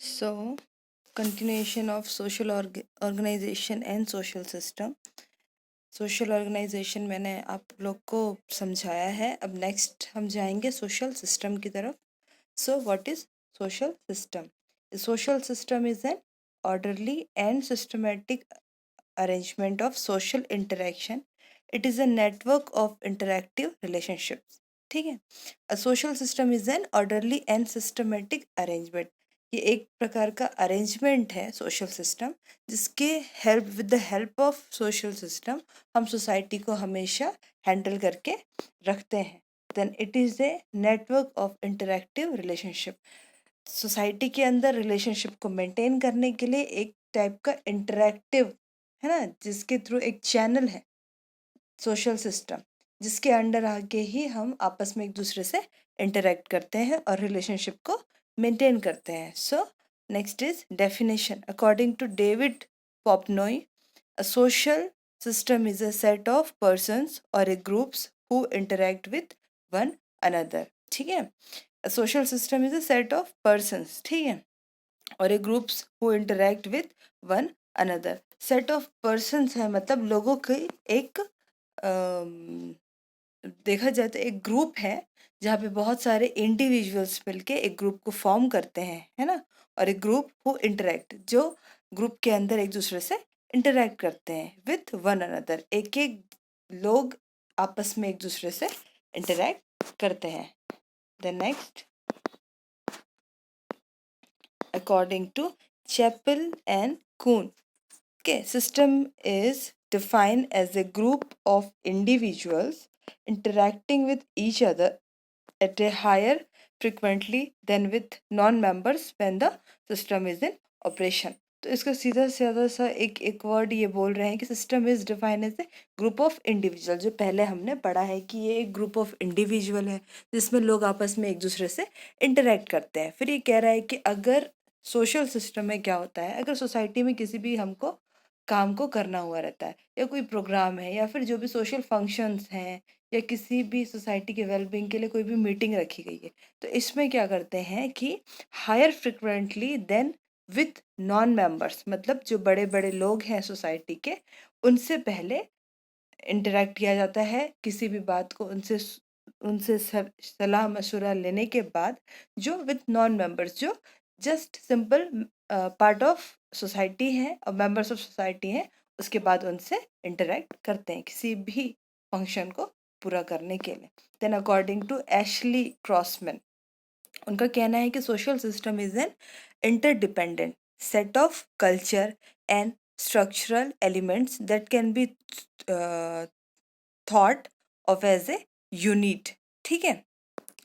So, continuation of social organization and social system. Social organization मैंने आप लोग को समझाया है. अब नेक्स्ट हम जाएंगे सोशल सिस्टम की तरफ. So what is social system? Social system is N orderly and systematic arrangement of social interaction. It is a network of interactive relationships. ठीक है. A social system is an orderly and systematic arrangement. ये एक प्रकार का arrangement है social system, जिसके with the help of social system हम society को हमेशा हैंडल करके रखते हैं. Then it is a network of interactive relationship. Society के अंदर रिलेशनशिप को मेंटेन करने के लिए एक टाइप का इंटरैक्टिव है ना, जिसके थ्रू एक चैनल है सोशल सिस्टम, जिसके अंडर आके ही हम आपस में एक दूसरे से इंटरेक्ट करते हैं और रिलेशनशिप को मेंटेन करते हैं. So next is definition. According to David Popenoe, a social system is a set of persons or a groups who interact with one another. ठीक है. A social system is a set of persons, ठीक है, और a groups who interact with one another. Set of persons है मतलब लोगों की एक देखा जाए तो एक ग्रुप है जहाँ पे बहुत सारे इंडिविजुअल्स मिलके एक ग्रुप को फॉर्म करते हैं, है ना. और एक ग्रुप हु इंटरेक्ट, जो ग्रुप के अंदर एक दूसरे से इंटरेक्ट करते हैं विथ वन अनदर. एक एक लोग आपस में एक दूसरे से इंटरेक्ट करते हैं. The next, according to Chappell and Kuhn. Okay, system is defined as a group of individuals interacting with each other at a higher frequently than with non-members when the system is in operation. तो इसका सीधा साधा सा एक word ये बोल रहे हैं कि system is define as a group of individual. जो पहले हमने पढ़ा है कि ये एक ग्रुप ऑफ इंडिविजुअल है जिसमें लोग आपस में एक दूसरे से इंटरेक्ट करते हैं. फिर ये कह रहा है कि अगर सोशल सिस्टम में क्या होता है, अगर सोसाइटी में किसी भी हमको काम को करना हुआ रहता है, या कोई प्रोग्राम है, या फिर जो भी सोशल फंक्शंस हैं, या किसी भी सोसाइटी के वेलबींग के लिए कोई भी मीटिंग रखी गई है, तो इसमें क्या करते हैं कि higher frequently than with non members, मतलब जो बड़े बड़े लोग हैं सोसाइटी के, उनसे पहले इंटरेक्ट किया जाता है. किसी भी बात को उनसे उनसे सलाह मशवरा लेने के बाद जो विथ नॉन मेंबर्स, जो just simple part of society हैं और मेंबर्स ऑफ सोसाइटी हैं, उसके बाद उनसे इंटरेक्ट करते हैं किसी भी फंक्शन को पूरा करने के लिए. Then according to Ashley Crossman, उनका कहना है कि social system is an interdependent set of culture and structural elements that can be thought of as a unit. ठीक है.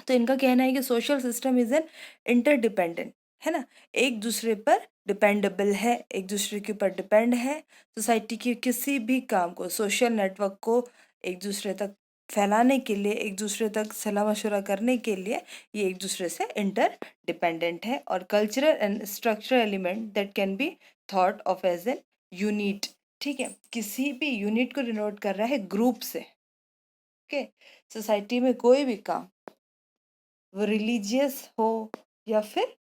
तो इनका कहना है कि social system is an interdependent, है ना, एक दूसरे पर डिपेंडेबल है, एक दूसरे के ऊपर डिपेंड है. सोसाइटी के किसी भी काम को, सोशल नेटवर्क को एक दूसरे तक फैलाने के लिए, एक दूसरे तक सलाह मशवरा करने के लिए ये एक दूसरे से इंटर डिपेंडेंट है. और cultural and structural element that can be thought of as an unit. ठीक है. किसी भी यूनिट को डिनोट कर रहा है ग्रुप से. ओके. सोसाइटी में कोई भी काम, वो रिलीजियस हो या फिर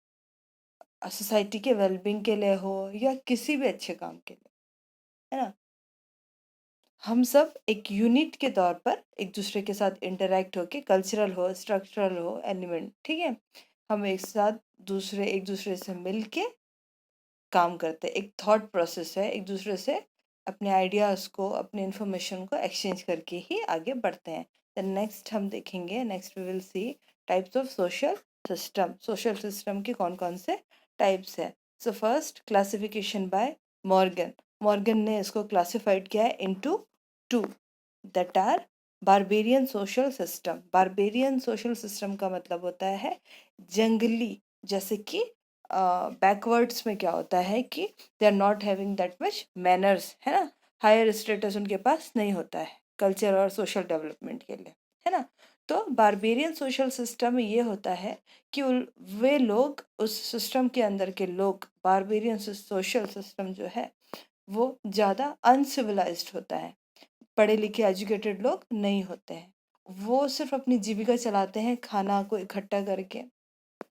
सोसाइटी के वेलबींग के लिए हो या किसी भी अच्छे काम के लिए, है ना, हम सब एक यूनिट के तौर पर एक दूसरे के साथ इंटरेक्ट होके, कल्चरल हो, स्ट्रक्चरल हो एलिमेंट, ठीक है, हम एक साथ एक दूसरे से मिल के काम करते हैं. एक थॉट प्रोसेस है, एक दूसरे से अपने आइडियाज़ को, अपने इंफॉर्मेशन को एक्सचेंज करके ही आगे बढ़ते हैं. द नेक्स्ट हम देखेंगे, next we will see types of social system. Social system के कौन कौन से टाइप्स है. So first, classification by Morgan. Morgan ने इसको क्लासिफाइड किया है into two, that are barbarian social system. Barbarian social system का मतलब होता है जंगली, जैसे कि बैकवर्ड्स में क्या होता है कि they are not having that much manners, है ना, हायर स्टेटस उनके पास नहीं होता है कल्चर और सोशल डेवलपमेंट के लिए, है ना. तो बारबेरियन सोशल सिस्टम में ये होता है कि वे लोग, उस सिस्टम के अंदर के लोग, बारबेरियन सोशल सिस्टम जो है वो ज़्यादा अनसिविलाइज्ड होता है. पढ़े लिखे एजुकेटेड लोग नहीं होते हैं. वो सिर्फ अपनी जीविका चलाते हैं खाना को इकट्ठा करके,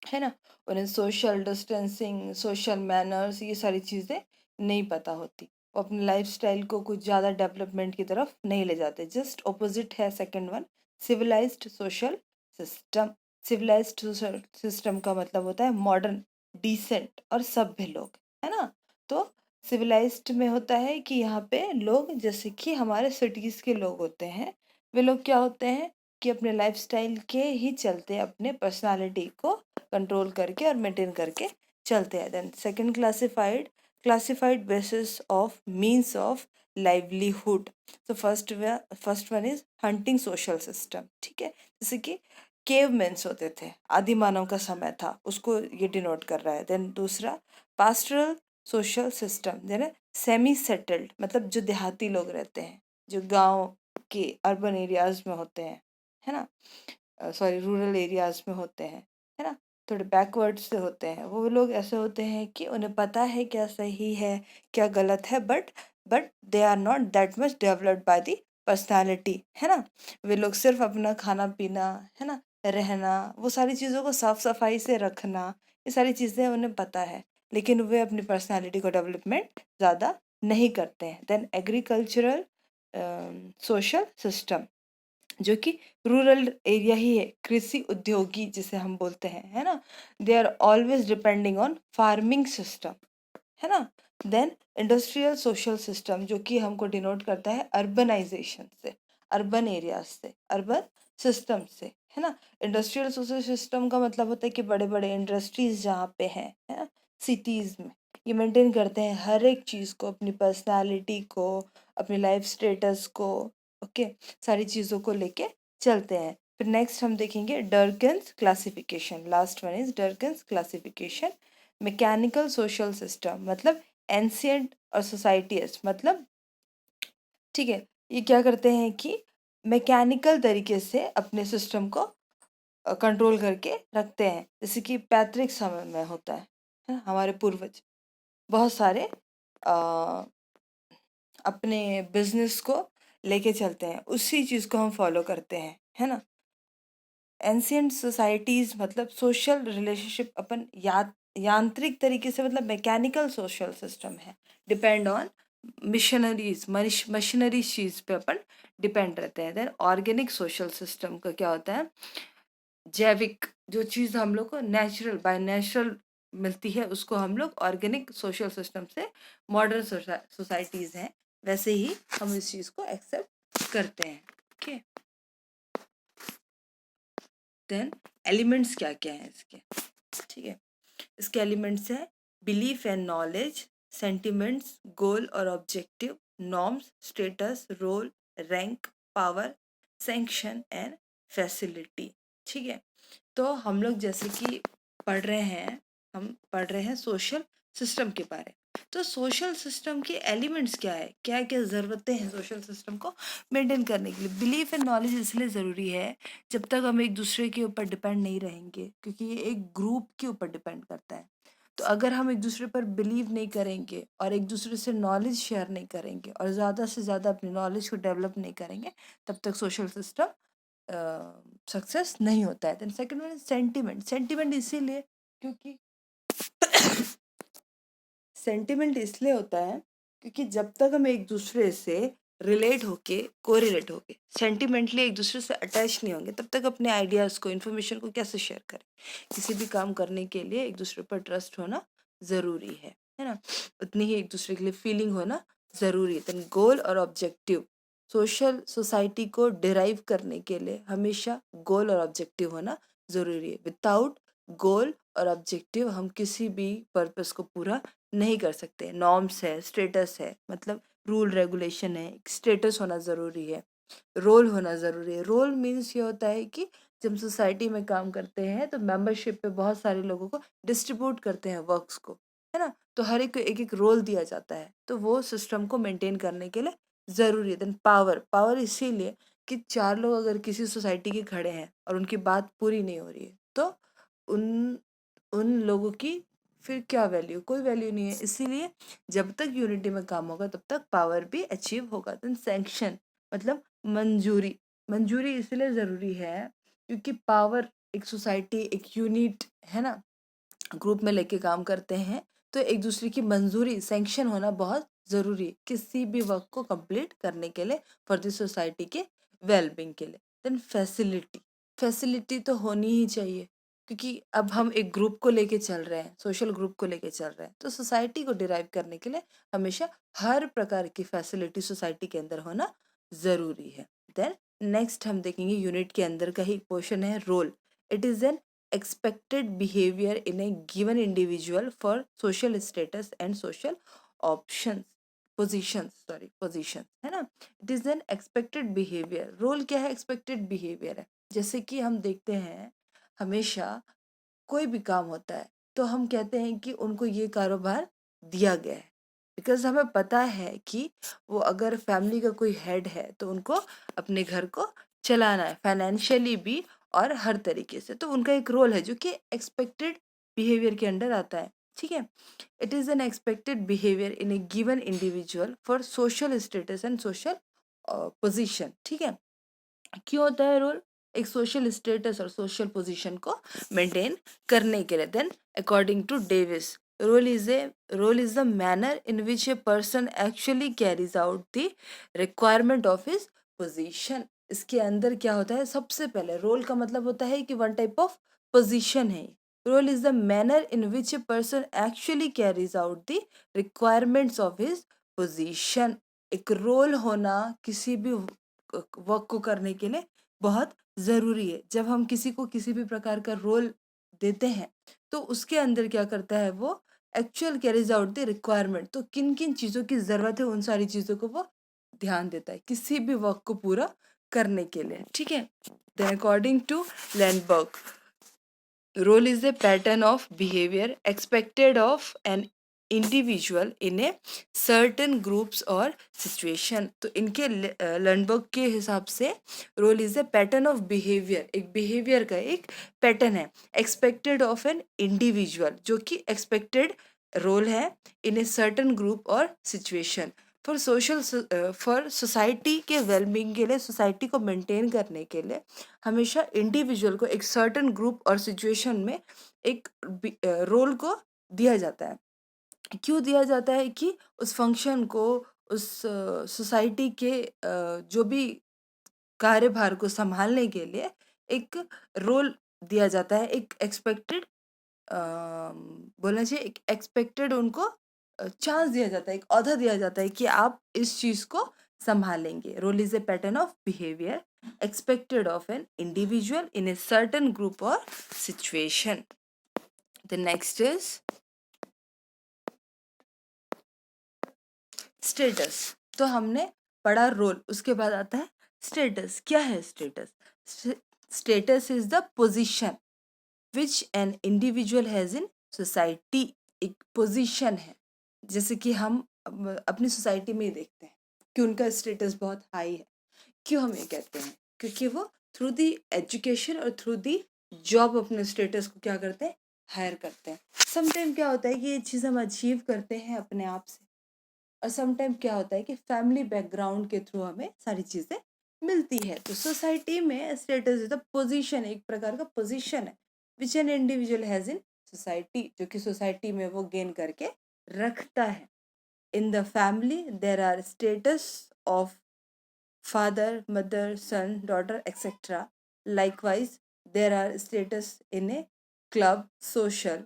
है ना। उन्हें सोशल डिस्टेंसिंग, सोशल मैनर्स, ये सारी चीज़ें नहीं पता होती। वो अपने लाइफस्टाइल को कुछ ज़्यादा डेवलपमेंट की तरफ नहीं ले जाते। जस्ट ऑपोजिट है second one, civilized social system. Civilized social system का मतलब होता है मॉडर्न, डिसेंट और सभ्य लोग, है ना। तो सिविलाइज्ड में होता है कि यहाँ पे लोग, जैसे कि हमारे सिटीज़ के लोग होते हैं, वे लोग क्या होते हैं कि अपने लाइफस्टाइल के ही चलते अपने पर्सनालिटी को कंट्रोल करके और मेंटेन करके चलते हैं। Then second, classified basis of means of livelihood. तो first one is hunting social system, ठीक है। जैसे कि केव मेंस होते थे, आदि मानव का समय था, उसको ये डिनोट कर रहा है। देन दूसरा, pastoral social system, then semi settled, मतलब जो देहाती लोग रहते हैं, जो गांव के अर्बन एरियाज में होते हैं, है ना, सॉरी रूरल एरियाज में होते हैं, है ना, थोड़े बैकवर्ड से होते हैं। वो लोग ऐसे होते हैं कि उन्हें पता है क्या सही है क्या गलत है, but they are not that much developed by the personality, है ना। वे लोग सिर्फ अपना खाना पीना, है ना, रहना, वो सारी चीज़ों को साफ सफाई से रखना, ये सारी चीज़ें उन्हें पता है, लेकिन वे अपनी पर्सनालिटी को डेवलपमेंट ज़्यादा नहीं करते हैं। देन एग्रीकल्चरल सोशल सिस्टम, जो कि रूरल एरिया ही है, कृषि उद्योगी जिसे हम बोलते हैं, है ना। They are always depending on farming system, है ना। देन इंडस्ट्रियल सोशल सिस्टम, जो कि हमको डिनोट करता है अर्बनाइजेशन से, अर्बन एरियाज से, अर्बन सिस्टम से, है ना। इंडस्ट्रियल सोशल सिस्टम का मतलब होता है कि बड़े बड़े इंडस्ट्रीज जहाँ पे हैं, है ना, सिटीज़ में, ये मेंटेन करते हैं हर एक चीज़ को, अपनी पर्सनालिटी को, अपनी लाइफ स्टेटस को, ओके, सारी चीज़ों को लेके चलते हैं। फिर नेक्स्ट हम देखेंगे Durkheim's classification. Last one is Durkheim's classification. Mechanical social system, मतलब एंशियंट और सोसाइटीज, मतलब ठीक है, ये क्या करते हैं कि मैकेनिकल तरीके से अपने सिस्टम को कंट्रोल करके रखते हैं। जैसे कि पैतृक समय में होता है, हमारे पूर्वज बहुत सारे अ, अपने बिजनेस को लेके चलते हैं, उसी चीज़ को हम फॉलो करते हैं, है ना। एंशियंट सोसाइटीज मतलब सोशल रिलेशनशिप अपन यांत्रिक तरीके से, मतलब मैकेनिकल सोशल सिस्टम है, डिपेंड ऑन मिशनरीज, मशीनरी चीज पे अपन डिपेंड रहते हैं। देन ऑर्गेनिक सोशल सिस्टम का क्या होता है, जैविक, जो चीज़ हम लोग को नेचुरल बाय नेचुरल मिलती है, उसको हम लोग ऑर्गेनिक सोशल सिस्टम से, मॉडर्न सोसाइटीज हैं वैसे ही हम इस चीज़ को एक्सेप्ट करते हैं, ओके। देन एलिमेंट्स क्या क्या हैं इसके, ठीक है। इसके एलिमेंट्स हैं belief and knowledge, sentiments, goal और objective, norms, status, role, rank, power, sanction and facility, ठीक है। तो हम लोग जैसे कि पढ़ रहे हैं, हम पढ़ रहे हैं सोशल सिस्टम के बारे में। तो सोशल सिस्टम के एलिमेंट्स क्या है, क्या क्या ज़रूरतें हैं सोशल सिस्टम को मेंटेन करने के लिए। बिलीफ एंड नॉलेज इसलिए ज़रूरी है, जब तक हम एक दूसरे के ऊपर डिपेंड नहीं रहेंगे, क्योंकि ये एक ग्रुप के ऊपर डिपेंड करता है। तो अगर हम एक दूसरे पर बिलीव नहीं करेंगे और एक दूसरे से नॉलेज शेयर नहीं करेंगे और ज़्यादा से ज़्यादा अपनी नॉलेज को डेवलप नहीं करेंगे, तब तक सोशल सिस्टम सक्सेस नहीं होता है। Then second one sentiment. Sentiment इसीलिए क्योंकि सेंटिमेंट इसलिए होता है क्योंकि जब तक हम एक दूसरे से रिलेट होके, कोरिलेट होके, सेंटिमेंटली एक दूसरे से अटैच नहीं होंगे, तब तक अपने आइडियाज़ को, इन्फॉर्मेशन को कैसे शेयर करें। किसी भी काम करने के लिए एक दूसरे पर ट्रस्ट होना ज़रूरी है ना। उतनी ही एक दूसरे के लिए फीलिंग होना ज़रूरी है। देन गोल और ऑब्जेक्टिव, सोशल सोसाइटी को डिराइव करने के लिए हमेशा गोल और ऑब्जेक्टिव होना ज़रूरी है। विदाउट गोल और ऑब्जेक्टिव हम किसी भी पर्पस को पूरा नहीं कर सकते। नॉर्म्स है, स्टेटस है, मतलब रूल रेगुलेशन है, स्टेटस होना ज़रूरी है, रोल होना ज़रूरी है। रोल मीन्स ये होता है कि जब हम सोसाइटी में काम करते हैं तो मेंबरशिप पे बहुत सारे लोगों को डिस्ट्रीब्यूट करते हैं वर्क्स को, है ना। तो हर एक को एक एक रोल दिया जाता है, तो वो सिस्टम को मेंटेन करने के लिए ज़रूरी है। देन पावर, पावर इसीलिए कि चार लोग अगर किसी सोसाइटी के खड़े हैं और उनकी बात पूरी नहीं हो रही है, तो उन उन लोगों की फिर क्या वैल्यू, कोई वैल्यू नहीं है। इसीलिए जब तक यूनिटी में काम होगा तब तक पावर भी अचीव होगा। देन सैंक्शन मतलब मंजूरी। मंजूरी इसलिए ज़रूरी है क्योंकि पावर, एक सोसाइटी एक यूनिट है ना, ग्रुप में लेके काम करते हैं, तो एक दूसरे की मंजूरी, सैंक्शन होना बहुत ज़रूरी है किसी भी वर्क को कंप्लीट करने के लिए, फॉर द सोसाइटी के वेलबींग के लिए। देन फैसिलिटी, फैसिलिटी तो होनी ही चाहिए, क्योंकि अब हम एक ग्रुप को लेके चल रहे हैं, सोशल ग्रुप को लेके चल रहे हैं, तो सोसाइटी को डिराइव करने के लिए हमेशा हर प्रकार की फैसिलिटी सोसाइटी के अंदर होना ज़रूरी है। देन नेक्स्ट हम देखेंगे यूनिट के अंदर का ही पोर्शन है role. It is an expected behavior in a given individual for social status and social options, positions है ना। it is an expected behavior, role क्या है, expected behavior है। जैसे कि हम देखते हैं हमेशा कोई भी काम होता है तो हम कहते हैं कि उनको ये कारोबार दिया गया है, बिकॉज हमें पता है कि वो अगर फैमिली का कोई हेड है तो उनको अपने घर को चलाना है, फाइनेंशियली भी और हर तरीके से, तो उनका एक रोल है जो कि एक्सपेक्टेड बिहेवियर के अंडर आता है। ठीक है, it is an expected behaviour in a given individual for social status and social position. ठीक है, क्यों होता है रोल, एक सोशल स्टेटस और सोशल पोजीशन को मेंटेन करने के लिए। Then according to Davis, role is the manner in which a person actually carries out the requirement of his position. इसके अंदर क्या होता है, सबसे पहले रोल का मतलब होता है कि वन टाइप ऑफ पोजीशन है। Role is the manner in which a person actually carries out the requirements of his position. एक रोल होना किसी भी वर्क को करने के लिए बहुत ज़रूरी है। जब हम किसी को किसी भी प्रकार का रोल देते हैं तो उसके अंदर क्या करता है, वो actual carries out the requirement, तो किन किन चीज़ों की ज़रूरत है उन सारी चीज़ों को वो ध्यान देता है किसी भी वर्क को पूरा करने के लिए। ठीक है, then according to Lundberg, role is a pattern of behavior expected of an individual in a certain groups or situation। तो इनके लर्नबर्ग के हिसाब से role is a pattern of behaviour, एक बिहेवियर का एक पैटर्न है एक्सपेक्टेड ऑफ एन इंडिविजुअल, जो कि एक्सपेक्टेड रोल है इन ए सर्टन ग्रुप और situation for social, for society के वेलबींग के लिए, सोसाइटी को मेंटेन करने के लिए हमेशा इंडिविजुअल को एक सर्टन ग्रुप और सिचुएशन में एक रोल को दिया जाता है। क्यों दिया जाता है कि उस फंक्शन को, उस सोसाइटी के जो भी कार्यभार को संभालने के लिए एक रोल दिया जाता है, एक एक्सपेक्टेड बोलना चाहिए, एक एक्सपेक्टेड उनको चांस दिया जाता है, एक औहदा दिया जाता है कि आप इस चीज़ को संभालेंगे। Role is a pattern of behaviour expected of an individual in a certain group or situation। The next is status। तो हमने पढ़ा रोल, उसके बाद आता है स्टेटस। क्या है status? Status is the position which an individual has in society. एक पोजीशन है, जैसे कि हम अपनी सोसाइटी में ही देखते हैं कि उनका स्टेटस बहुत हाई है। क्यों हम ये कहते हैं? क्योंकि वो थ्रू दी एजुकेशन और थ्रू दी जॉब अपने स्टेटस को क्या करते हैं, हायर करते हैं। समटाइम क्या होता है कि ये चीज़ हम अचीव करते हैं अपने आप से, और समटाइम क्या होता है कि फैमिली बैकग्राउंड के थ्रू हमें सारी चीज़ें मिलती है। तो सोसाइटी में स्टेटस इज द पोजीशन, एक प्रकार का पोजीशन है which an individual has in society, जो कि सोसाइटी में वो गेन करके रखता है। In the family there are status of father, mother, son, daughter, etc. Likewise, there are status in a club, social,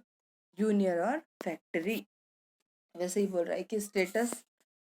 union और फैक्ट्री। वैसे ही बोल रहा है कि स्टेटस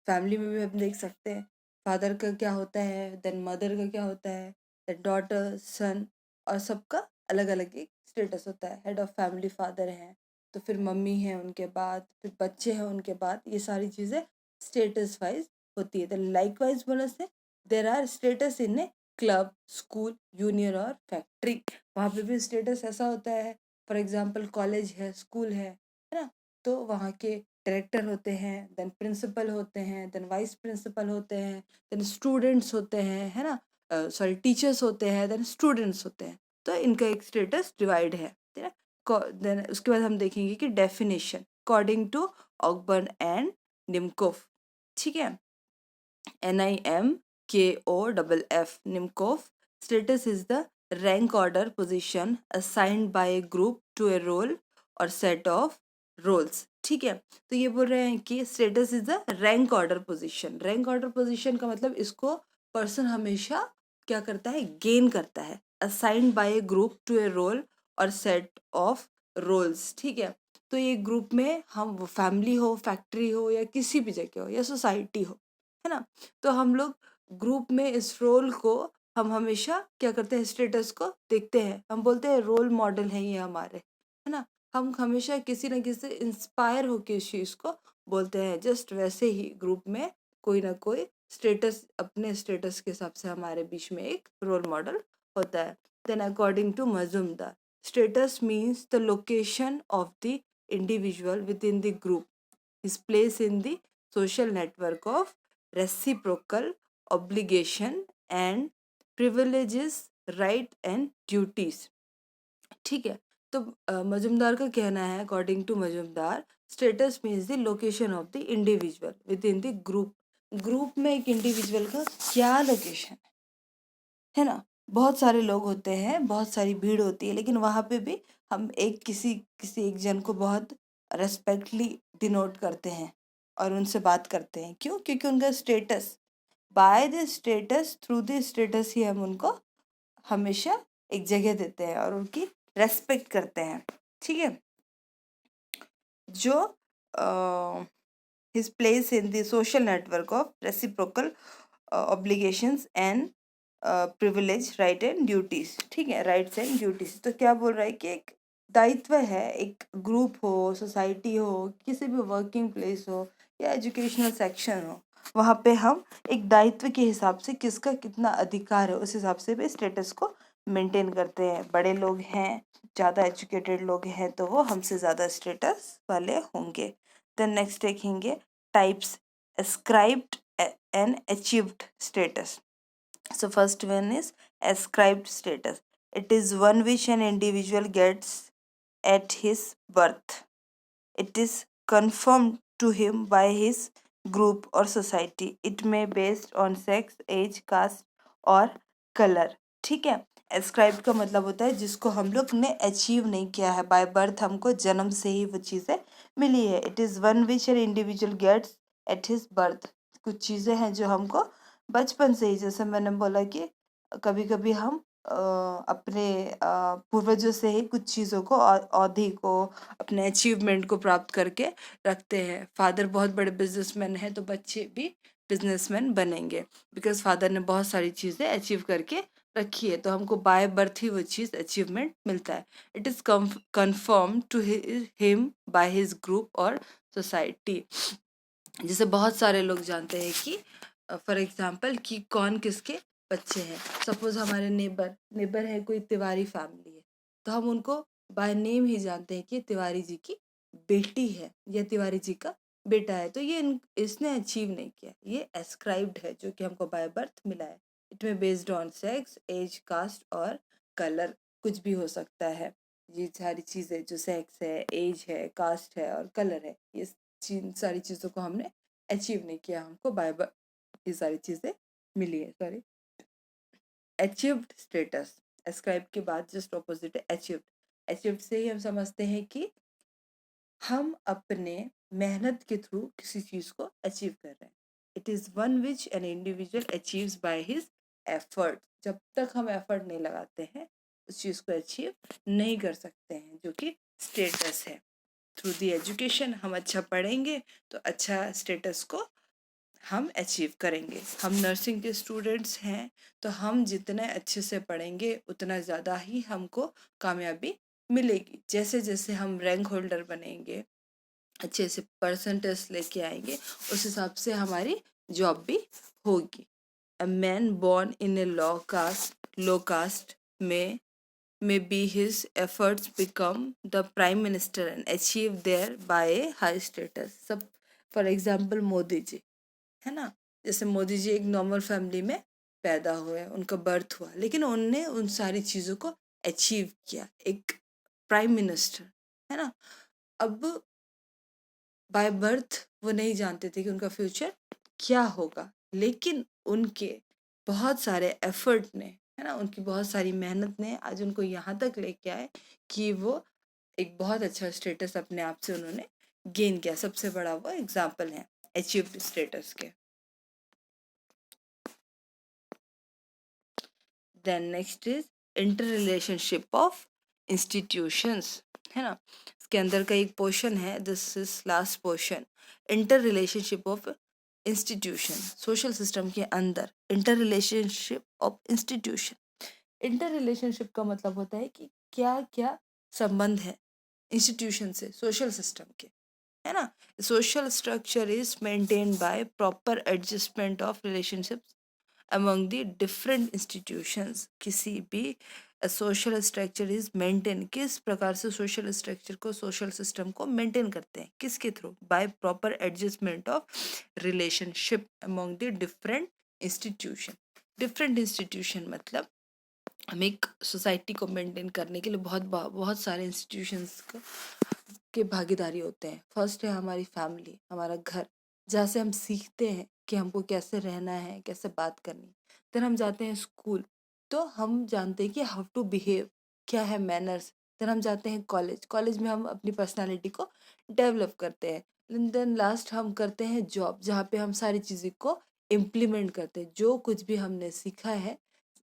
फैमिली में भी हम देख सकते हैं, फादर का क्या होता है, देन मदर का क्या होता है, देन डॉटर, सन, और सबका अलग अलग एक स्टेटस होता है। हेड ऑफ फैमिली फादर हैं, तो फिर मम्मी है, उनके बाद फिर बच्चे हैं, उनके बाद ये सारी चीज़ें स्टेटस वाइज होती है। देन लाइकवाइज बोलने से there are status in a club, school, union और फैक्ट्री। वहाँ पे भी स्टेटस ऐसा होता है, फॉर एग्जाम्पल कॉलेज है, स्कूल है ना, तो वहाँ के डायरेक्टर होते हैं, देन प्रिंसिपल होते हैं, देन वाइस प्रिंसिपल होते हैं, देन स्टूडेंट्स होते हैं, है ना, सॉरी टीचर्स होते हैं, देन स्टूडेंट्स होते हैं। तो इनका एक स्टेटस डिवाइड है। देन उसके बाद हम देखेंगे कि डेफिनेशन अकॉर्डिंग टू ऑकबर्न एंड निमकोफ। ठीक है, NIMKOFF, निमकोफ, status is the rank order position assigned by a group to a role और सेट ऑफ रोल्स। ठीक है, तो ये बोल रहे हैं कि status is a rank order position. Rank order position का मतलब इसको पर्सन हमेशा क्या करता है, गेन करता है। Assigned by a group to a role और सेट ऑफ रोल्स। ठीक है, तो ये ग्रुप में हम वो फैमिली हो, फैक्ट्री हो, या किसी भी जगह हो, या सोसाइटी हो, है ना, तो हम लोग ग्रुप में इस रोल को हम हमेशा क्या करते हैं, स्टेटस को देखते हैं। हम बोलते हैं रोल मॉडल है ये हमारे, है ना। हम हमेशा किसी न किसी इंस्पायर होके इस चीज़ को बोलते हैं। जस्ट वैसे ही ग्रुप में कोई ना कोई स्टेटस, अपने स्टेटस के हिसाब से हमारे बीच में एक रोल मॉडल होता है। Then according to Majumdar, status means the location of the individual within the group, his place in the social network of reciprocal obligation and privileges, right and duties। ठीक है, तो मजुमदार का कहना है, according to Majumdar, status means the location of the individual within the group. Group में एक individual का क्या लोकेशन है ना। बहुत सारे लोग होते हैं, बहुत सारी भीड़ होती है, लेकिन वहाँ पे भी हम एक किसी किसी एक जन को बहुत रेस्पेक्टली डिनोट करते हैं और उनसे बात करते हैं। क्यों? क्योंकि उनका status, by the status, through the status ही हम उनको हमेशा एक जगह देते हैं और उनकी रेस्पेक्ट करते हैं। ठीक है, जो his place in the social network of reciprocal obligations and privilege, right and duties. ठीक है, राइट्स एंड ड्यूटीज। तो क्या बोल रहा है कि एक दायित्व है, एक ग्रुप हो, सोसाइटी हो, किसी भी वर्किंग प्लेस हो या एजुकेशनल सेक्शन हो, वहाँ पे हम एक दायित्व के हिसाब से किसका कितना अधिकार है उस हिसाब से भी स्टेटस को मेंटेन करते हैं। बड़े लोग हैं, ज़्यादा एजुकेटेड लोग हैं, तो वो हमसे ज़्यादा स्टेटस वाले होंगे। देन नेक्स्ट देखेंगे types, ascribed and achieved status। So first one is ascribed status. It is one which an individual gets at his birth. It is confirmed to him by his group or society. It may based on sex, age, caste और color। ठीक है, ascribed का मतलब होता है जिसको हम लोग ने अचीव नहीं किया है, बाय बर्थ हमको जन्म से ही वो चीज़ें मिली है। It is one which an individual gets at his birth. कुछ चीज़ें हैं जो हमको बचपन से ही, जैसे मैंने बोला कि कभी कभी हम अपने पूर्वजों से ही कुछ चीज़ों को, औधी को, अपने अचीवमेंट को प्राप्त करके रखते हैं। फादर बहुत बड़े बिजनेसमैन हैं तो बच्चे भी बिजनेसमैन बनेंगे, बिकॉज फादर ने बहुत सारी चीज़ें अचीव करके रखी है, तो हमको बाय बर्थ ही वो चीज़ अचीवमेंट मिलता है। It is confirm to him by his group और सोसाइटी। जैसे बहुत सारे लोग जानते हैं कि फॉर एग्जांपल कि कौन किसके बच्चे हैं। सपोज हमारे नेबर है, कोई तिवारी फैमिली है, तो हम उनको बाय नेम ही जानते हैं कि तिवारी जी की बेटी है या तिवारी जी का बेटा है। तो ये इसने अचीव नहीं किया, ये एस्क्राइब्ड है जो कि हमको बाय बर्थ मिला है। इट में based on sex, age, caste और कलर, कुछ भी हो सकता है। ये सारी चीज़ें जो सेक्स है, एज है, कास्ट है और कलर है, ये सारी चीज़ों को हमने अचीव नहीं किया, हमको बाय बर्थ ये सारी चीज़ें मिली है। सॉरी, अचीव्ड स्टेटस, एस्क्राइब के बाद जस्ट ऑपोजिट है अचीव्ड। अचीव्ड से ही हम समझते हैं कि हम अपने मेहनत के थ्रू किसी चीज़ को अचीव कर रहे हैं। It is one which an individual achieves by his effort. जब तक हम एफर्ट नहीं लगाते हैं उस चीज़ को अचीव नहीं कर सकते हैं, जो कि स्टेटस है। थ्रू दी एजुकेशन हम अच्छा पढ़ेंगे तो अच्छा स्टेटस को हम अचीव करेंगे। हम नर्सिंग के स्टूडेंट्स हैं तो हम जितने अच्छे से पढ़ेंगे उतना ज़्यादा ही हमको कामयाबी मिलेगी। जैसे जैसे हम रैंक होल्डर बनेंगे, अच्छे से परसेंटेज लेके आएंगे, उस हिसाब से हमारी जॉब भी होगी। A man born in a low caste may by his efforts become the prime minister and achieve thereby a high status. सब फॉर एग्जाम्पल मोदी जी, है ना। जैसे मोदी जी एक नॉर्मल फैमिली में पैदा हुए, उनका बर्थ हुआ, लेकिन उनने उन सारी चीज़ों को अचीव किया, एक प्राइम मिनिस्टर, है ना। अब बाय बर्थ वो नहीं जानते थे कि उनका फ्यूचर क्या होगा, लेकिन उनके बहुत सारे एफर्ट ने, है ना, उनकी बहुत सारी मेहनत ने आज उनको यहाँ तक लेके आए कि वो एक बहुत अच्छा स्टेटस अपने आप से उन्होंने गेन किया, सबसे बड़ा वो एग्जाम्पल है अचीव्ड स्टेटस के। Then next is inter relationship of institutions, है ना। इसके अंदर का एक पोर्शन है, this is last portion, inter relationship of institution, social system के अंदर inter relationship of institution. Inter relationship का मतलब होता है कि क्या क्या संबंध है इंस्टीट्यूशन से, सोशल सिस्टम के, है ना। Social structure is maintained by proper adjustment of relationships among the different institutions। किसी भी सोशल स्ट्रक्चर इज मेंटेन, किस प्रकार से सोशल स्ट्रक्चर को, सोशल सिस्टम को मेंटेन करते हैं, किसके through, by proper adjustment of relationship among the different institution। Different institution मतलब हम एक सोसाइटी को मेंटेन करने के लिए बहुत बहुत सारे इंस्टीट्यूशंस के भागीदारी होते हैं। फर्स्ट है हमारी फैमिली, हमारा घर, जहाँ से हम सीखते हैं कि हमको कैसे रहना है, कैसे बात करनी है। देन हम जाते हैं स्कूल, तो हम जानते हैं कि हाउ टू बिहेव, क्या है मैनर्स। देन हम जाते हैं कॉलेज, कॉलेज में हम अपनी पर्सनालिटी को डेवलप करते हैं। देन लास्ट हम करते हैं जॉब, जहाँ पे हम सारी चीज़ें को इम्प्लीमेंट करते हैं, जो कुछ भी हमने सीखा है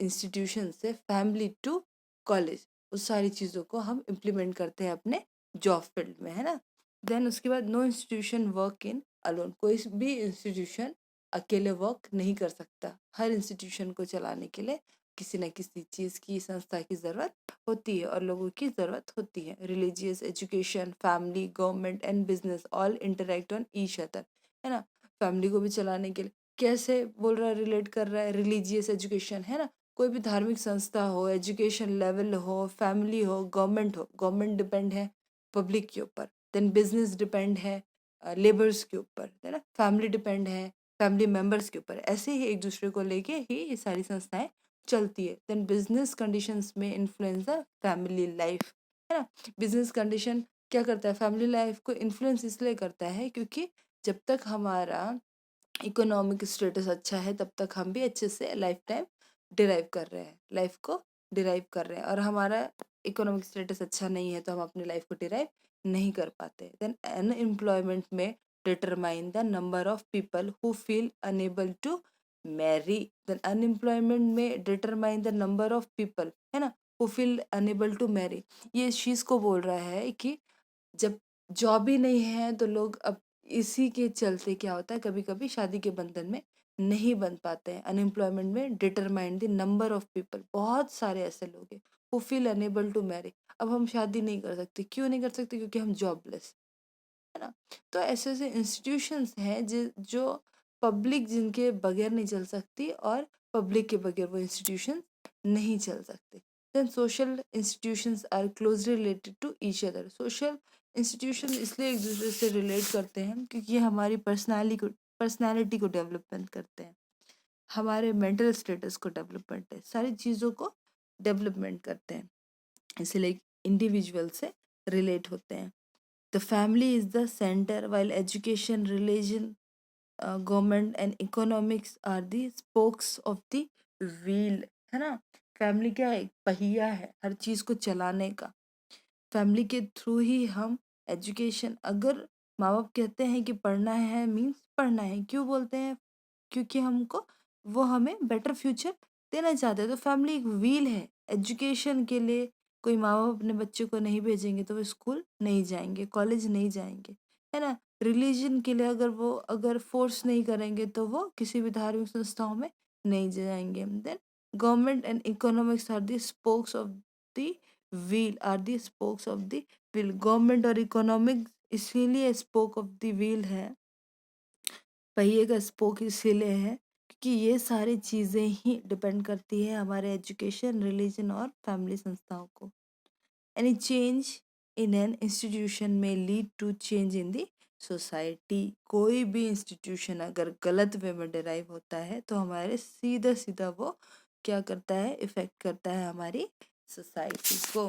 इंस्टीट्यूशन से, फैमिली टू कॉलेज, उस सारी चीज़ों को हम इम्प्लीमेंट करते हैं अपने जॉब फील्ड में, है ना। देन उसके बाद no institution work in alone, कोई भी इंस्टीट्यूशन अकेले वर्क नहीं कर सकता। हर इंस्टीट्यूशन को चलाने के लिए किसी न किसी चीज़ की, संस्था की ज़रूरत होती है और लोगों की ज़रूरत होती है। Religious, education, family, government and business all interact on each other, है ना। फैमिली को भी चलाने के लिए कैसे बोल रहा है, रिलेट कर रहा है, रिलीजियस एजुकेशन, है ना। कोई भी धार्मिक संस्था हो, एजुकेशन लेवल हो, फैमिली हो, गवर्नमेंट हो, गवर्नमेंट डिपेंड है पब्लिक के ऊपर। देन बिजनेस डिपेंड है लेबर्स के ऊपर, है ना। फैमिली डिपेंड है फैमिली मेंबर्स के ऊपर। ऐसे ही एक दूसरे को लेके ही ये सारी संस्थाएं चलती है। देन बिजनेस कंडीशंस में इन्फ्लुएंस द फैमिली लाइफ, है ना। बिजनेस कंडीशन क्या करता है, फैमिली लाइफ को इन्फ्लुएंस इसलिए करता है क्योंकि जब तक हमारा इकोनॉमिक स्टेटस अच्छा है तब तक हम भी अच्छे से लाइफ टाइम डिराइव कर रहे हैं, लाइफ को डिराइव कर रहे हैं। और हमारा इकोनॉमिक स्टेटस अच्छा नहीं है तो हम अपनी लाइफ को डिराइव नहीं कर पाते। देन अनएम्प्लॉयमेंट में determine the number of people who feel unable to marry. Then unemployment में determine the number of people, है ना, who feel unable to marry. ये इस चीज़ को बोल रहा है कि जब जॉब ही नहीं है तो लोग अब इसी के चलते क्या होता है, कभी कभी शादी के बंधन में नहीं बन पाते हैं। अनएम्प्लॉयमेंट में determine the number of people, बहुत सारे ऐसे लोग हैं who feel unable to marry. अब हम शादी नहीं कर सकते, क्यों नहीं कर सकते, क्योंकि हम जॉबलेस, है ना। तो ऐसे ऐसे इंस्टीट्यूशंस हैं जो पब्लिक जिनके बगैर नहीं चल सकती और पब्लिक के बगैर वो इंस्टीट्यूशन नहीं चल सकते। Then social institutions are closely related to each other. Social institution इसलिए एक दूसरे से रिलेट करते हैं क्योंकि ये हमारी पर्सनालिटी को डेवलपमेंट करते हैं, हमारे मेंटल स्टेटस को डेवलपमेंट है, सारी चीज़ों को डेवलपमेंट करते हैं, इसलिए इंडिविजुअल से रिलेट होते हैं। The family is the center, while education, religion, government and economics are the spokes of the wheel, है ना। फैमिली क्या है, एक पहिया है हर चीज़ को चलाने का। फैमिली के थ्रू ही हम एजुकेशन, अगर माँ बाप कहते हैं कि पढ़ना है मीन्स पढ़ना है, क्यों बोलते हैं, क्योंकि हमको वो हमें बेटर फ्यूचर देना चाहते हैं। तो फैमिली एक व्हील है एजुकेशन के लिए। कोई माँ बाप अपने बच्चे को नहीं भेजेंगे तो वो स्कूल नहीं जाएंगे, कॉलेज नहीं जाएंगे, है ना। रिलीजन के लिए अगर फोर्स नहीं करेंगे तो वो किसी भी धार्मिक संस्थाओं में नहीं जाएंगे। Then government and economics are the spokes of the wheel. Government और इकोनॉमिक इसीलिए स्पोक ऑफ द व्हील है, पहिए का स्पोक इसीलिए है क्योंकि ये सारी चीज़ें ही डिपेंड करती है हमारे एजुकेशन, रिलीजन और फैमिली संस्थाओं को। Any change in an institution may lead to change in the society. कोई भी इंस्टीट्यूशन अगर गलत वे में डिराइव होता है तो हमारे सीधा सीधा वो क्या करता है, इफेक्ट करता है हमारी सोसाइटी को।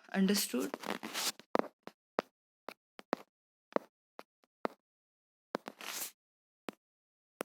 अंडरस्टूड।